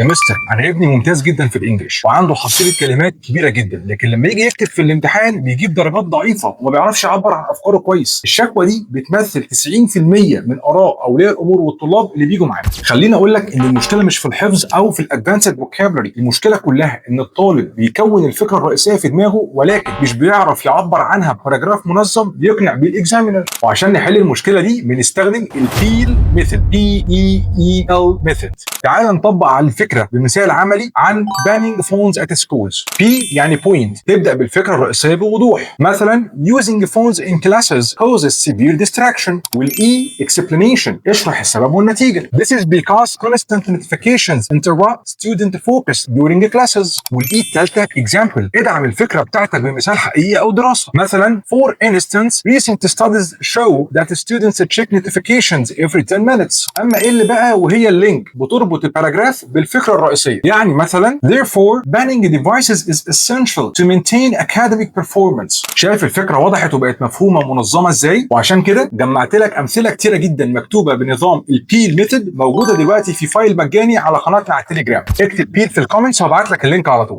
يا مستر انا ابني ممتاز جدا في الانجليش وعنده حصيله كلمات كبيره جدا، لكن لما يجي يكتب في الامتحان بيجيب درجات ضعيفه وما بيعرفش يعبر عن افكاره كويس. الشكوى دي بتمثل 90% من اراء اولياء الامور والطلاب اللي بيجوا معانا. خليني اقول لك ان المشكله مش في الحفظ او في الادفانسد فوكابلري، المشكله كلها ان الطالب بيكون الفكره الرئيسيه في دماغه ولكن مش بيعرف يعبر عنها بباراجراف منظم يقنع بيه الاكزامينر. وعشان نحل المشكله دي بنستخدم البيل ميثود، PEEL ميثود. تعال نطبق على الفكره بمثال عملي عن banning phones at schools. P يعني point، تبدا بالفكره الرئيسيه بوضوح، مثلا using phones in classes causes severe distraction. والE explanation، اشرح السبب والنتيجه. This is because constant notifications interrupt student focus during classes. والE الثالثه example، ادعم الفكره بتاعتك بمثال حقيقي او دراسه، مثلا for instance recent studies show that students check notifications every 10 minutes. اما اللي بقى وهي اللينك بتربط الباراجراف بالفكره الرئيسيه، يعني مثلا therefore banning devices is essential to maintain academic performance. شايف الفكره وضحت وبقت مفهومه ومنظمه ازاي؟ وعشان كده جمعت لك امثله كتيره جدا مكتوبه بنظام البيل ميثود، موجوده دلوقتي في فايل مجاني على قناتنا على التليجرام. اكتب بيل في الكومنتس وهبعت لك اللينك على طول.